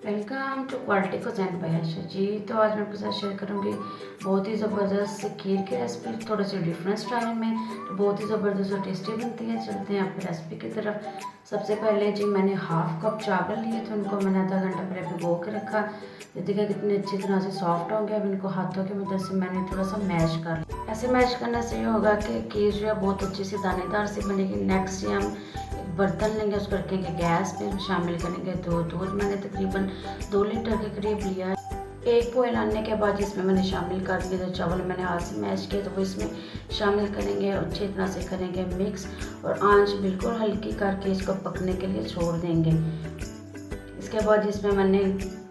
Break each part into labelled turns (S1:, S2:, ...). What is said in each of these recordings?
S1: Welcome to quality cuisine by Ayesha ji. तो आज मैं आपके साथ शेयर करूंगी बहुत ही ज़बरदस्त खीर की रेसिपी, थोड़ा सा डिफरेंट स्टाइल में, तो बहुत ही ज़बरदस्त और टेस्टी बनती है। चलते हैं आपकी रेसिपी की तरफ। सबसे पहले जी मैंने हाफ कप चावल लिए थे, उनको मैंने आधा घंटा पहले भिगो के रखा। तो देखिए कितनी अच्छी तरह से सॉफ्ट हो गया। अब इनको हाथों की मदद से मैंने थोड़ा सा मैश कर लिया। ऐसे मैश करने से ये होगा कि खीर जो है बहुत अच्छी सी दानेदार सी बनेगी। नेक्स्ट हम एक बर्तन लेंगे, उसको रखेंगे गैस पे, शामिल करेंगे दूध। मैंने तकरीबन 2 लीटर के करीब लिया है। एक बॉयल आने के बाद इसमें मैंने शामिल कर दिया जो चावल मैंने हाथ से मैश किया, तो वो इसमें शामिल करेंगे और अच्छी तरह से करेंगे मिक्स, और आंच बिल्कुल हल्की करके इसको पकने के लिए छोड़ देंगे। इसके बाद इसमें मैंने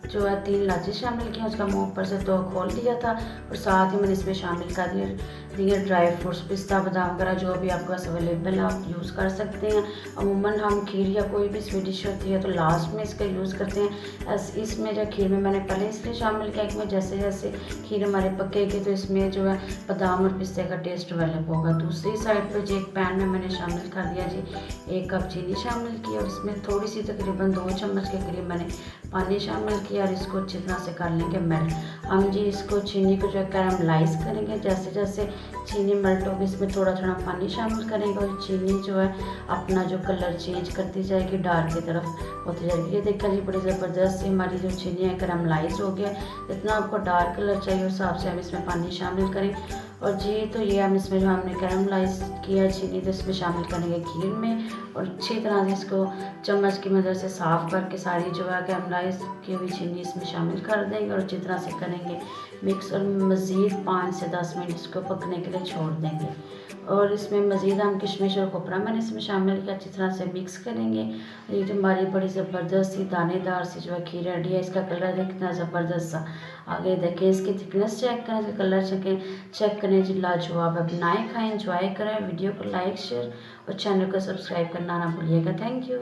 S1: जो है 3 इलायची शामिल की, उसका मुंह ऊपर से तो खोल दिया था, और साथ ही मैंने इसमें शामिल कर दिए ड्राई फ्रूट्स, पिस्ता बादाम वगैरह जो भी आपके पास अवेलेबल आप यूज़ कर सकते हैं। अमूमन हम खीर या कोई भी स्वीट डिश होती है तो लास्ट में इसका यूज़ करते हैं। इसमें जो खीर में मैंने पहले इसलिए शामिल किया कि जैसे जैसे खीर हमारे पकेगी तो इसमें जो है बादाम और पिस्ते का टेस्ट डेवलप होगा। दूसरी साइड पर जी एक पैन में मैंने शामिल कर दिया जी 1 कप चीनी शामिल की, और इसमें थोड़ी सी तकरीबन 2 चम्मच के करीब मैंने पानी शामिल किया, और इसको अच्छी तरह से कर लेंगे मेल्ट। हम जी इसको चीनी को जो है कैरामलाइज करेंगे। जैसे जैसे चीनी मेल्ट होगी इसमें थोड़ा थोड़ा पानी शामिल करेंगे, और चीनी जो है अपना जो कलर चेंज करती जाएगी, डार्क की तरफ होती जाएगी। ये देखा जी बड़ी ज़बरदस्त सी हमारी जो चीनी है कैरामलाइज हो गया। जितना आपको डार्क कलर चाहिए उस हिसाब से हम इसमें पानी शामिल करें। और जी तो ये हम इसमें जो हमने कैरामलाइज किया चीनी तो इसमें शामिल करेंगे खीर में, और अच्छी तरह से इसको चम्मच की मदद से साफ़ करके सारी जो है कैरामलाइज की हुई चीनी इसमें शामिल कर देंगे, और अच्छी तरह से करेंगे मिक्स, और मज़ीद 5 से 10 मिनट इसको पकने के लिए छोड़ देंगे। और इसमें मज़ीद हम किशमिश और खोपरा मैंने इसमें शामिल किया, अच्छी तरह से मिक्स करेंगे। ये जो हमारी बड़ी ज़बरदस्त सी दानेदार सी जो है खीर रेडी है। इसका कलर देखना ज़बरदस्त सा, आगे देखें इसकी थिकनेस चेक करें, इसका कलर चेक करें जी लाजवाब है। बनाएं खाएं, एंजॉय करें। वीडियो को लाइक शेयर और चैनल को सब्सक्राइब करना ना भूलिएगा। Thank you.